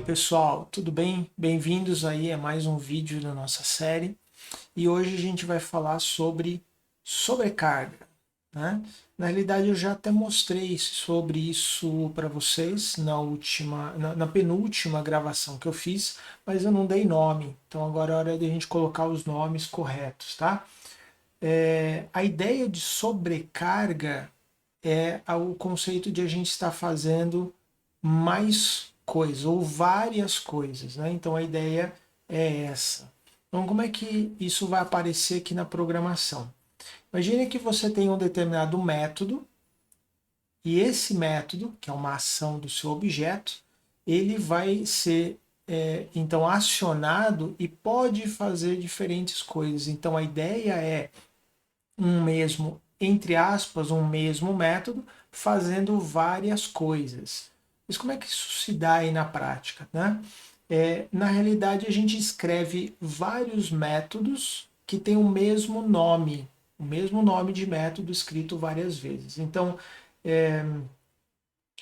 pessoal, tudo bem? Bem-vindos aí a mais um vídeo da nossa série. E hoje a gente vai falar sobre sobrecarga, né? Na realidade eu já até mostrei sobre isso para vocês na penúltima gravação que eu fiz, mas eu não dei nome. Então agora é hora de a gente colocar os nomes corretos, tá? A ideia de sobrecarga é o conceito de a gente estar fazendo mais coisas ou várias coisas, né? Então a ideia é essa. Então como é que isso vai aparecer aqui na programação? Imagine que você tem um determinado método e esse método, que é uma ação do seu objeto, ele vai ser então acionado e pode fazer diferentes coisas. Então a ideia é um mesmo, entre aspas, um mesmo método fazendo várias coisas. Mas como é que isso se dá aí na prática, né? Na realidade, a gente escreve vários métodos que têm o mesmo nome de método escrito várias vezes. Então,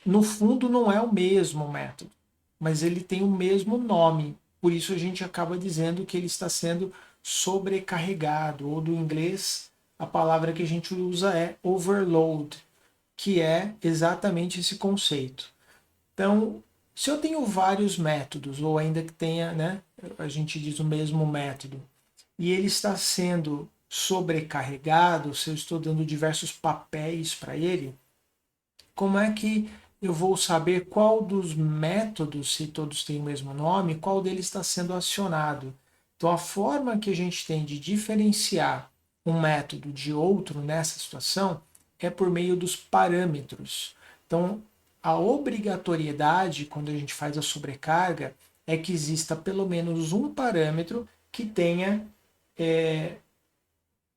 no fundo, não é o mesmo método, mas ele tem o mesmo nome. Por isso, a gente acaba dizendo que ele está sendo sobrecarregado, ou do inglês, a palavra que a gente usa é overload, que é exatamente esse conceito. Então, se eu tenho vários métodos, ou ainda que tenha, né, a gente diz o mesmo método, e ele está sendo sobrecarregado, se eu estou dando diversos papéis para ele, como é que eu vou saber qual dos métodos, se todos têm o mesmo nome, qual deles está sendo acionado? Então, a forma que a gente tem de diferenciar um método de outro nessa situação é por meio dos parâmetros. Então, a obrigatoriedade, quando a gente faz a sobrecarga, é que exista pelo menos um parâmetro que tenha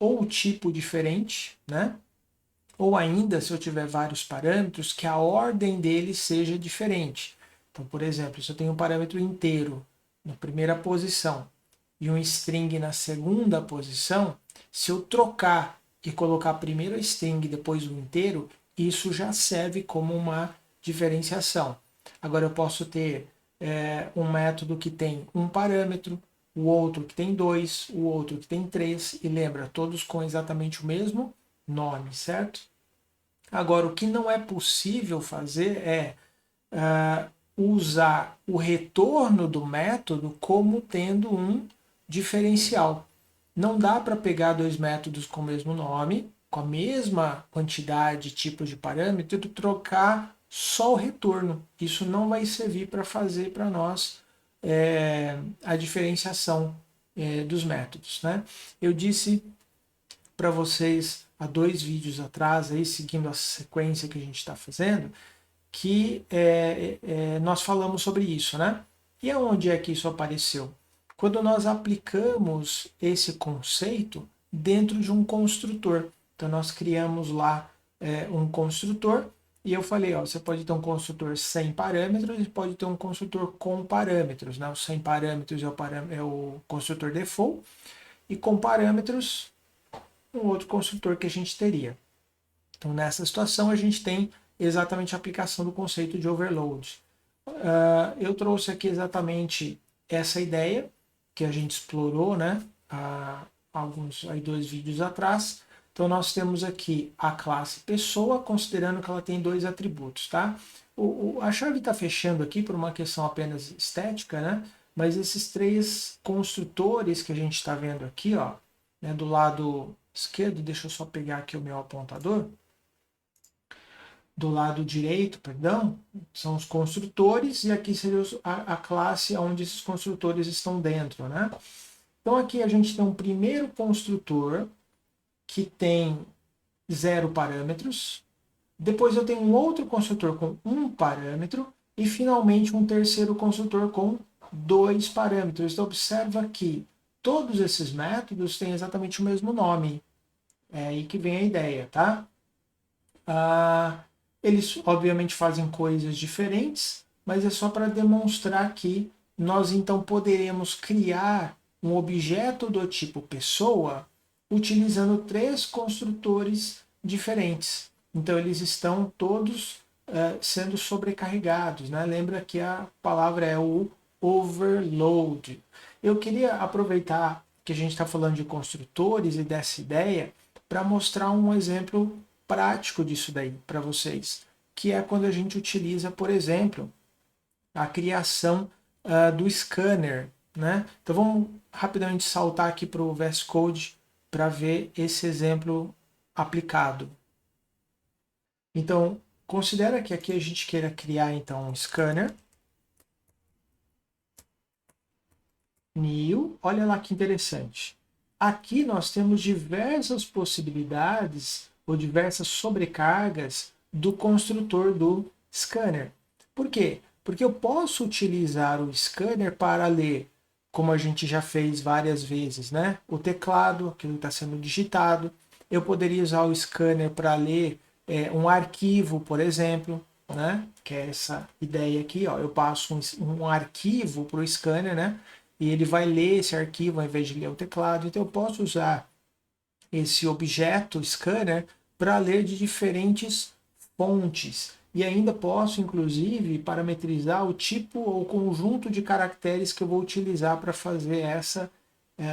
ou tipo diferente, né? Ou ainda, se eu tiver vários parâmetros, que a ordem deles seja diferente. Então, por exemplo, se eu tenho um parâmetro inteiro na primeira posição e um string na segunda posição, se eu trocar e colocar primeiro a string e depois o inteiro, isso já serve como uma diferenciação. Agora eu posso ter um método que tem um parâmetro, o outro que tem dois, o outro que tem três, e lembra, todos com exatamente o mesmo nome, certo? Agora, o que não é possível fazer é usar o retorno do método como tendo um diferencial. Não dá para pegar dois métodos com o mesmo nome, com a mesma quantidade de tipos de parâmetro, e trocar só o retorno. Isso não vai servir para fazer para nós a diferenciação dos métodos, né? Eu disse para vocês há 2 vídeos atrás, aí, seguindo a sequência que a gente está fazendo, que nós falamos sobre isso, né? E aonde é que isso apareceu? Quando nós aplicamos esse conceito dentro de um construtor. Então nós criamos lá um construtor e eu falei, ó, você pode ter um construtor sem parâmetros e pode ter um construtor com parâmetros, né? O sem parâmetros é o construtor default e com parâmetros um outro construtor que a gente teria. Então, nessa situação, a gente tem exatamente a aplicação do conceito de overload. Eu trouxe aqui exatamente essa ideia que a gente explorou, né, há alguns 2 vídeos atrás. Então, nós temos aqui a classe pessoa, considerando que ela tem 2 atributos, tá? A chave está fechando aqui por uma questão apenas estética, né? Mas esses 3 construtores que a gente está vendo aqui, ó, né, do lado esquerdo, deixa eu só pegar aqui o meu apontador, do lado direito, perdão, são os construtores e aqui seria a classe onde esses construtores estão dentro, né? Então aqui a gente tem um primeiro construtor que tem 0 parâmetros, depois eu tenho um outro construtor com 1 parâmetro e finalmente um terceiro construtor com 2 parâmetros. Então observa que todos esses métodos têm exatamente o mesmo nome. É aí que vem a ideia, tá? Eles obviamente fazem coisas diferentes, mas é só para demonstrar que nós então poderemos criar um objeto do tipo pessoa utilizando 3 construtores diferentes. Então eles estão todos sendo sobrecarregados, né? Lembra que a palavra é o overload. Eu queria aproveitar que a gente está falando de construtores e dessa ideia para mostrar um exemplo prático disso daí para vocês, que é quando a gente utiliza, por exemplo, a criação do scanner, né? Então vamos rapidamente saltar aqui para o VS Code para ver esse exemplo aplicado. Então, considera que aqui a gente queira criar então um scanner. New, olha lá que interessante. Aqui nós temos diversas possibilidades ou diversas sobrecargas do construtor do scanner. Por quê? Porque eu posso utilizar o scanner para ler, como a gente já fez várias vezes, né? O teclado, aquilo que está sendo digitado. Eu poderia usar o scanner para ler um arquivo, por exemplo, né? Que é essa ideia aqui, ó. Eu passo um arquivo para o scanner, né? E ele vai ler esse arquivo ao invés de ler o teclado. Então eu posso usar esse objeto scanner para ler de diferentes fontes. E ainda posso, inclusive, parametrizar o tipo ou conjunto de caracteres que eu vou utilizar para fazer essa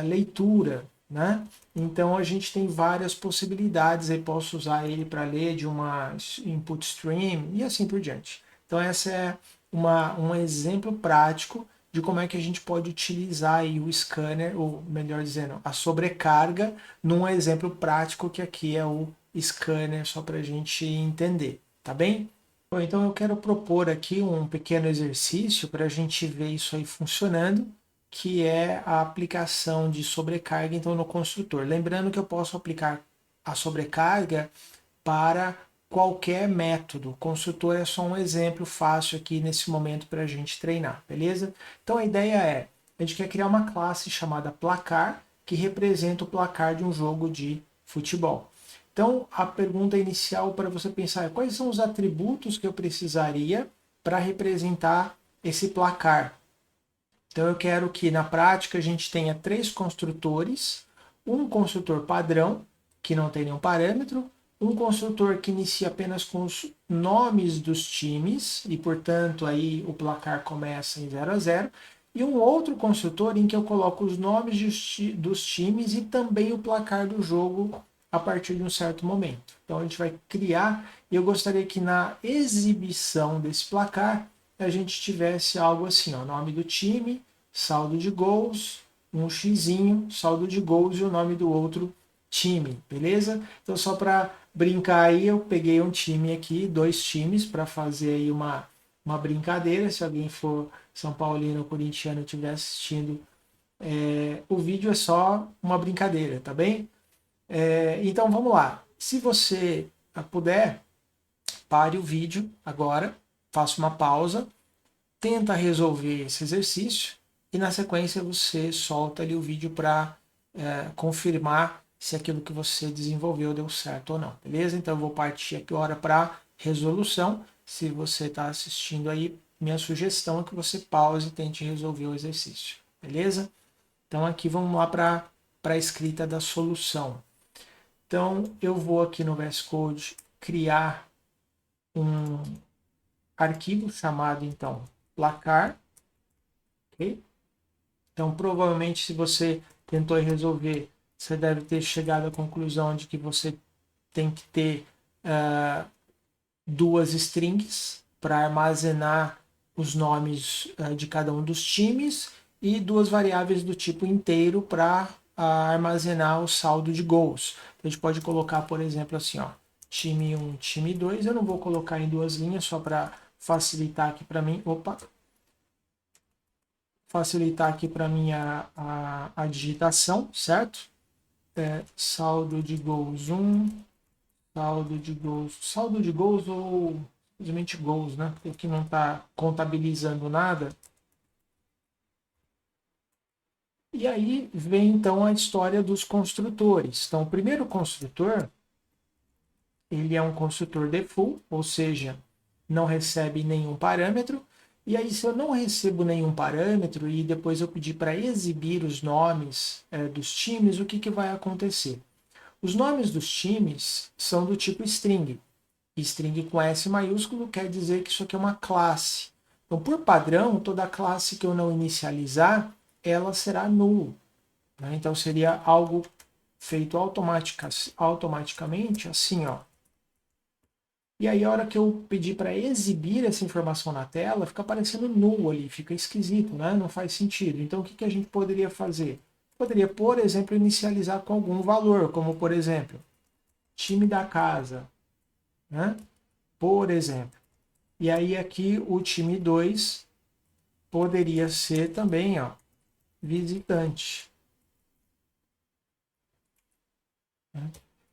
leitura, né? Então a gente tem várias possibilidades. Eu posso usar ele para ler de uma input stream e assim por diante. Então essa é um exemplo prático de como é que a gente pode utilizar aí o scanner, ou melhor dizendo, a sobrecarga, num exemplo prático que aqui é o scanner, só para a gente entender, tá bem? Bom, então eu quero propor aqui um pequeno exercício para a gente ver isso aí funcionando, que é a aplicação de sobrecarga então no construtor. Lembrando que eu posso aplicar a sobrecarga para qualquer método. O construtor é só um exemplo fácil aqui nesse momento para a gente treinar, beleza? Então a ideia é, a gente quer criar uma classe chamada placar, que representa o placar de um jogo de futebol. Então a pergunta inicial para você pensar é quais são os atributos que eu precisaria para representar esse placar. Então eu quero que na prática a gente tenha 3 construtores, um construtor padrão, que não tem nenhum parâmetro, um construtor que inicia apenas com os nomes dos times, e portanto aí o placar começa em 0 a 0, e um outro construtor em que eu coloco os nomes dos times e também o placar do jogo a partir de um certo momento. Então a gente vai criar, e eu gostaria que na exibição desse placar a gente tivesse algo assim, ó, nome do time, saldo de gols, um xizinho, saldo de gols e o nome do outro time, beleza? Então só para brincar aí, eu peguei um time aqui, 2 times, para fazer aí uma brincadeira, se alguém for São Paulino ou corintiano e estiver assistindo, o vídeo é só uma brincadeira, tá bem? Então vamos lá, se você puder, pare o vídeo agora, faça uma pausa, tenta resolver esse exercício e na sequência você solta ali o vídeo para confirmar se aquilo que você desenvolveu deu certo ou não, beleza? Então eu vou partir agora para resolução. Se você está assistindo aí, minha sugestão é que você pause e tente resolver o exercício, beleza? Então aqui vamos lá para a escrita da solução. Então eu vou aqui no VS Code criar um arquivo chamado então placar, ok? Então provavelmente se você tentou resolver, você deve ter chegado à conclusão de que você tem que ter 2 strings para armazenar os nomes de cada um dos times e 2 variáveis do tipo inteiro para armazenar o saldo de gols. Então, a gente pode colocar, por exemplo, assim, ó, time 1, time 2. Eu não vou colocar em 2 linhas só para facilitar aqui para mim. Opa! Facilitar aqui para mim a digitação, certo? Saldo de gols 1, saldo de gols ou simplesmente gols, né? Porque não está contabilizando nada. E aí vem então a história dos construtores. Então, o primeiro construtor, ele é um construtor default, ou seja, não recebe nenhum parâmetro. E aí, se eu não recebo nenhum parâmetro e depois eu pedir para exibir os nomes dos times, o que vai acontecer? Os nomes dos times são do tipo string. String com S maiúsculo quer dizer que isso aqui é uma classe. Então, por padrão, toda classe que eu não inicializar, ela será null. Né? Então, seria algo feito automaticamente, assim, ó. E aí, a hora que eu pedir para exibir essa informação na tela, fica aparecendo null ali, fica esquisito, né? Não faz sentido. Então, o que a gente poderia fazer? Poderia, por exemplo, inicializar com algum valor, como, por exemplo, time da casa, né? Por exemplo. E aí, aqui, o time 2 poderia ser também, ó, visitante. Né?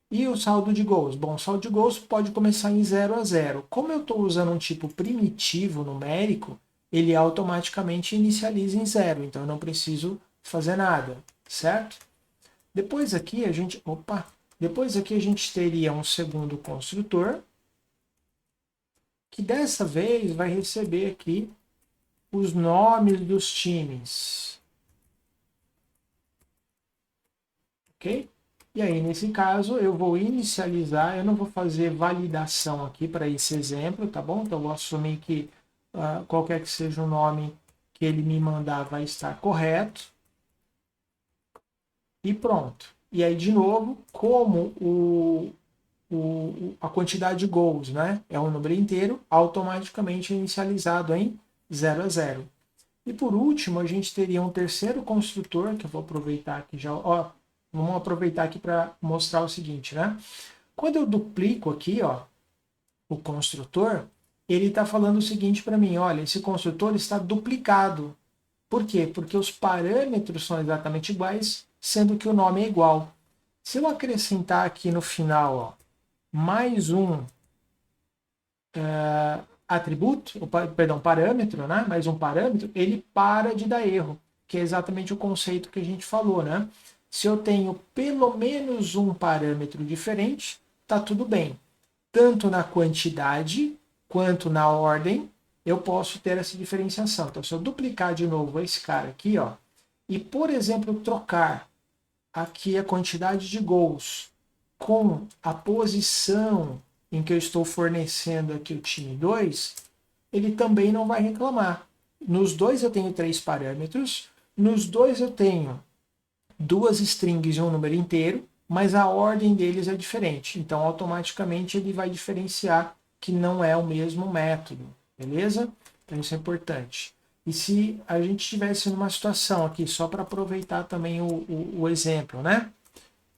E o saldo de gols? Bom, o saldo de gols pode começar em 0 a 0. Como eu estou usando um tipo primitivo numérico, ele automaticamente inicializa em 0, então eu não preciso fazer nada, certo? Depois aqui a gente, depois aqui a gente teria um segundo construtor, que dessa vez vai receber aqui os nomes dos times. Ok? E aí, nesse caso, eu vou inicializar, eu não vou fazer validação aqui para esse exemplo, tá bom? Então, eu vou assumir que qualquer que seja o nome que ele me mandar vai estar correto. E pronto. E aí, de novo, como a quantidade de gols, né, é um número inteiro, automaticamente inicializado em 0 a 0. E por último, a gente teria um terceiro construtor, que eu vou aproveitar aqui já. Ó, vamos aproveitar aqui para mostrar o seguinte, né? Quando eu duplico aqui, ó, o construtor, ele está falando o seguinte para mim, olha, esse construtor está duplicado. Por quê? Porque os parâmetros são exatamente iguais, sendo que o nome é igual. Se eu acrescentar aqui no final, ó, mais um atributo, perdão, parâmetro, né? Mais um parâmetro, ele para de dar erro, que é exatamente o conceito que a gente falou, né? Se eu tenho pelo menos um parâmetro diferente, tá tudo bem. Tanto na quantidade quanto na ordem, eu posso ter essa diferenciação. Então, se eu duplicar de novo esse cara aqui, ó, e, por exemplo, trocar aqui a quantidade de gols com a posição em que eu estou fornecendo aqui o time 2, ele também não vai reclamar. Nos dois eu tenho 3 parâmetros, nos dois eu tenho 2 strings e um número inteiro, mas a ordem deles é diferente. Então, automaticamente, ele vai diferenciar que não é o mesmo método, beleza? Então, isso é importante. E se a gente estivesse numa situação aqui, só para aproveitar também o exemplo, né?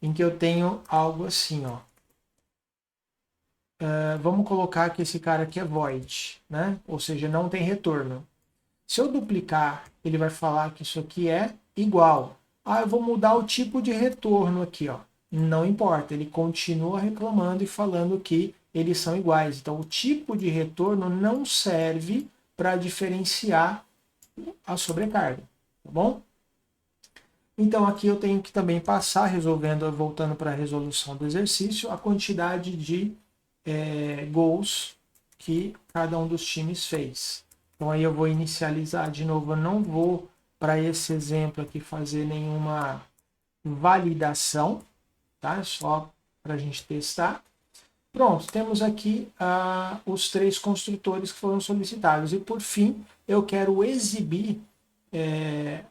Em que eu tenho algo assim, ó. Vamos colocar que esse cara aqui é void, né? Ou seja, não tem retorno. Se eu duplicar, ele vai falar que isso aqui é igual. Ah, eu vou mudar o tipo de retorno aqui, ó. Não importa, ele continua reclamando e falando que eles são iguais. Então, o tipo de retorno não serve para diferenciar a sobrecarga, tá bom? Então, aqui eu tenho que também passar, voltando para a resolução do exercício, a quantidade de gols que cada um dos times fez. Então aí eu vou inicializar de novo, eu não vou para esse exemplo aqui fazer nenhuma validação, tá? Só para a gente testar. Pronto, temos aqui os 3 construtores que foram solicitados. E por fim, eu quero exibir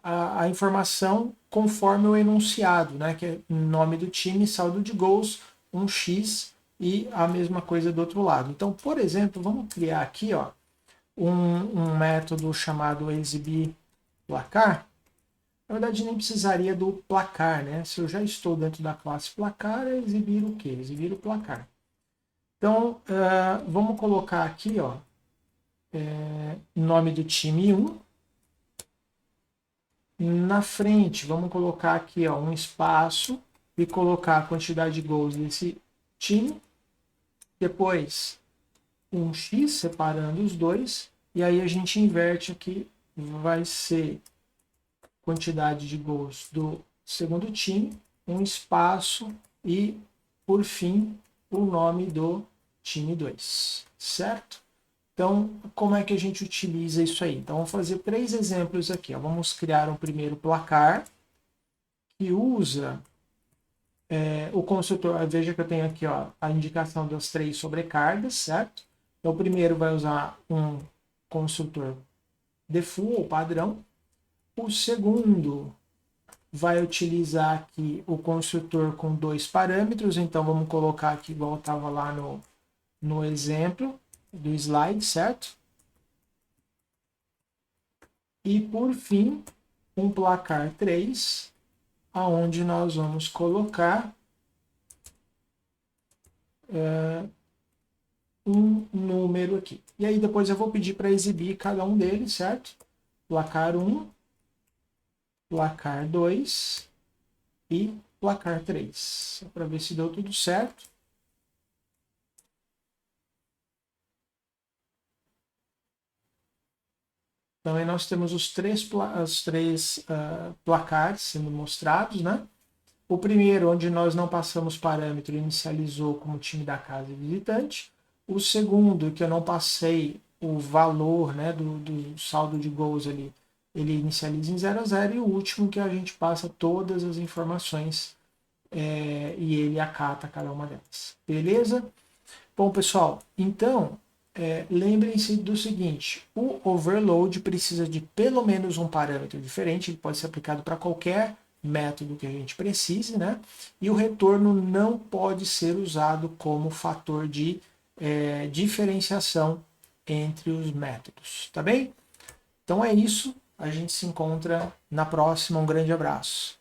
a informação conforme o enunciado, né? Que é nome do time, saldo de gols, um X e a mesma coisa do outro lado. Então, por exemplo, vamos criar aqui, ó, um método chamado exibir placar. Na verdade, nem precisaria do placar, né? Se eu já estou dentro da classe placar, é exibir o quê? Exibir o placar. Então, vamos colocar aqui, ó, nome do time 1. Na frente, vamos colocar aqui, ó, um espaço e colocar a quantidade de gols desse time. Depois, um X separando os dois. E aí a gente inverte aqui, vai ser quantidade de gols do segundo time, um espaço e, por fim, o nome do time 2, certo? Então, como é que a gente utiliza isso aí? Então, vamos fazer 3 exemplos aqui. Ó. Vamos criar um primeiro placar que usa O construtor, veja que eu tenho aqui ó, a indicação das 3 sobrecargas, certo? Então, o primeiro vai usar um construtor default ou padrão. O segundo vai utilizar aqui o construtor com 2 parâmetros. Então, vamos colocar aqui igual estava lá no exemplo do slide, certo? E, por fim, um placar 3, aonde nós vamos colocar um número aqui. E aí depois eu vou pedir para exibir cada um deles, certo? Placar 1, placar 2 e placar 3. Para ver se deu tudo certo. Então aí nós temos os três placares sendo mostrados, né? O primeiro, onde nós não passamos parâmetro, inicializou como time da casa e visitante. O segundo, que eu não passei o valor, né, do saldo de gols ali, ele inicializa em 0 a 0. E o último, que a gente passa todas as informações e ele acata cada uma delas. Beleza? Bom, pessoal, então lembrem-se do seguinte: o overload precisa de pelo menos um parâmetro diferente, ele pode ser aplicado para qualquer método que a gente precise, né? E o retorno não pode ser usado como fator de diferenciação entre os métodos, tá bem? Então é isso, a gente se encontra na próxima, um grande abraço.